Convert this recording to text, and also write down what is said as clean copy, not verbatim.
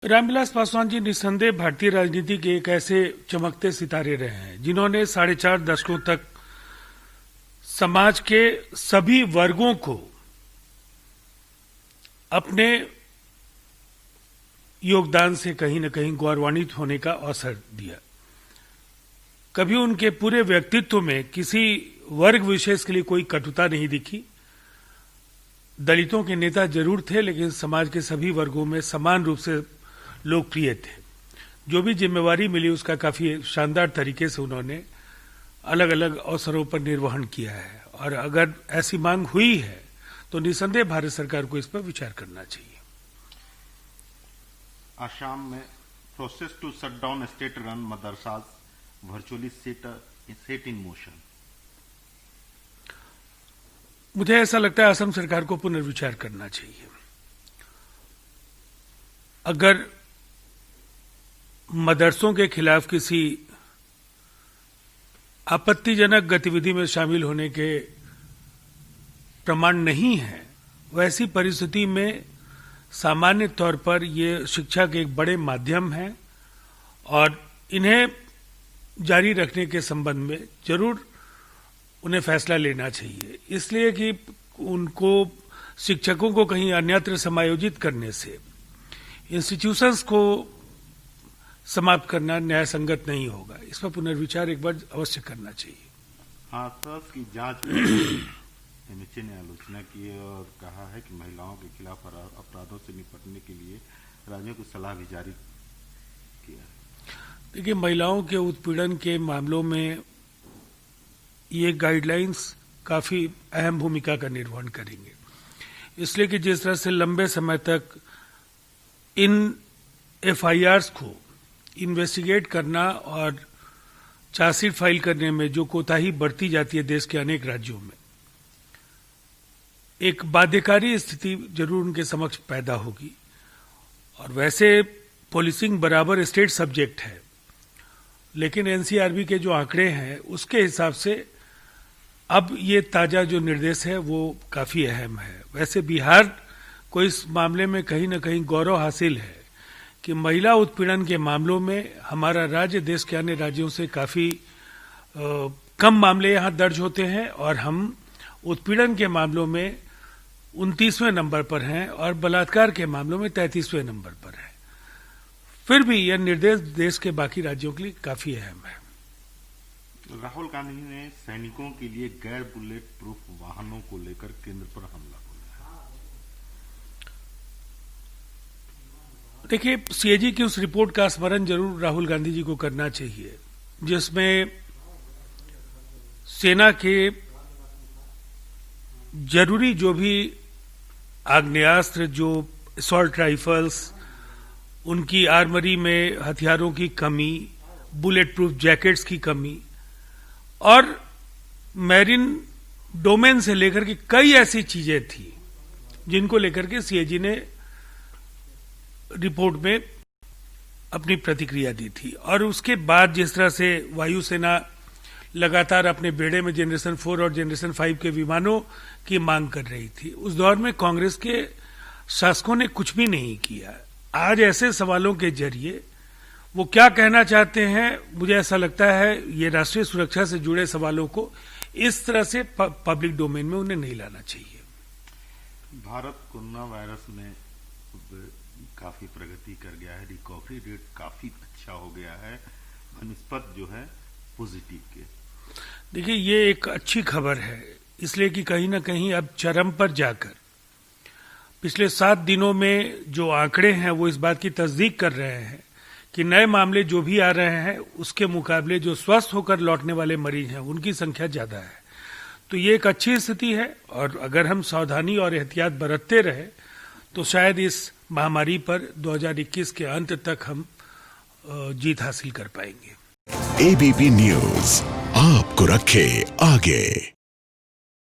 रामविलास पासवान जी निस्संदेह भारतीय राजनीति के एक ऐसे चमकते सितारे रहे हैं जिन्होंने 4.5 दशकों तक समाज के सभी वर्गों को अपने योगदान से कहीं न कहीं गौरवान्वित होने का अवसर दिया। कभी उनके पूरे व्यक्तित्व में किसी वर्ग विशेष के लिए कोई कटुता नहीं दिखी। दलितों के नेता जरूर थे, लेकिन समाज के सभी वर्गों में समान रूप से लोकप्रिय थे। जो भी जिम्मेवारी मिली उसका काफी शानदार तरीके से उन्होंने अलग अलग अवसरों पर निर्वहन किया है, और अगर ऐसी मांग हुई है तो निसंदेह भारत सरकार को इस पर विचार करना चाहिए। आसाम में process to shut down state run madrasas virtually set in motion. मुझे ऐसा लगता है असम सरकार को पुनर्विचार करना चाहिए। अगर मदरसों के खिलाफ किसी आपत्तिजनक गतिविधि में शामिल होने के प्रमाण नहीं है, वैसी परिस्थिति में सामान्य तौर पर ये शिक्षा के एक बड़े माध्यम है और इन्हें जारी रखने के संबंध में जरूर उन्हें फैसला लेना चाहिए, इसलिए कि उनको शिक्षकों को कहीं अन्यत्र समायोजित करने से इंस्टीट्यूशंस को समाप्त करना न्याय संगत नहीं होगा। इस पर पुनर्विचार एक बार अवश्य करना चाहिए। हाथरस की जांच एमएचए ने आलोचना की है और कहा है कि महिलाओं के खिलाफ अपराधों से निपटने के लिए राज्यों को सलाह भी जारी किया है। देखिए, महिलाओं के उत्पीड़न के मामलों में ये गाइडलाइंस काफी अहम भूमिका का निर्वहन करेंगे, इसलिए कि जिस तरह से लंबे समय तक इन एफआईआर्स को इन्वेस्टिगेट करना और चार्जशीट फाइल करने में जो कोताही बरती जाती है देश के अनेक राज्यों में, एक बाध्यकारी स्थिति जरूर उनके समक्ष पैदा होगी। और वैसे पुलिसिंग बराबर स्टेट सब्जेक्ट है, लेकिन एनसीआरबी के जो आंकड़े हैं उसके हिसाब से अब ये ताजा जो निर्देश है वो काफी अहम है। वैसे बिहार को इस मामले में कहीं न कहीं गौरव हासिल है कि महिला उत्पीड़न के मामलों में हमारा राज्य देश के अन्य राज्यों से काफी कम मामले यहां दर्ज होते हैं और हम उत्पीड़न के मामलों में 29वें नंबर पर हैं और बलात्कार के मामलों में 33वें नंबर पर हैं। फिर भी यह निर्देश देश के बाकी राज्यों के लिए काफी अहम है। राहुल गांधी ने सैनिकों के लिए गैर बुलेट प्रूफ वाहनों को लेकर केंद्र पर हमला बोला। देखिए, सीएजी की उस रिपोर्ट का स्मरण जरूर राहुल गांधी जी को करना चाहिए जिसमें सेना के जरूरी जो भी आग्नेयास्त्र, जो असॉल्ट राइफल्स, उनकी आर्मरी में हथियारों की कमी, बुलेट प्रूफ जैकेट्स की कमी और मैरीन डोमेन से लेकर के कई ऐसी चीजें थी जिनको लेकर के सीएजी ने रिपोर्ट में अपनी प्रतिक्रिया दी थी। और उसके बाद जिस तरह से वायुसेना लगातार अपने बेड़े में जनरेशन 4 और जनरेशन 5 के विमानों की मांग कर रही थी, उस दौर में कांग्रेस के शासकों ने कुछ भी नहीं किया। आज ऐसे सवालों के जरिए वो क्या कहना चाहते हैं, मुझे ऐसा लगता है ये राष्ट्रीय सुरक्षा से जुड़े सवालों को इस तरह से पब्लिक डोमेन में उन्हें नहीं लाना चाहिए। भारत कोरोना वायरस में काफी प्रगति कर गया है, रिकवरी रेट काफी अच्छा हो गया है बनिस्पत जो है पॉजिटिव के। देखिए, ये एक अच्छी खबर है, इसलिए कि कहीं ना कहीं अब चरम पर जाकर पिछले 7 दिनों में जो आंकड़े हैं वो इस बात की तस्दीक कर रहे हैं कि नए मामले जो भी आ रहे हैं उसके मुकाबले जो स्वस्थ होकर लौटने वाले मरीज हैं उनकी संख्या ज्यादा है। तो ये एक अच्छी स्थिति है और अगर हम सावधानी और एहतियात बरतते रहे तो शायद इस महामारी पर 2021 के अंत तक हम जीत हासिल कर पाएंगे। एबीपी न्यूज आपको रखे आगे।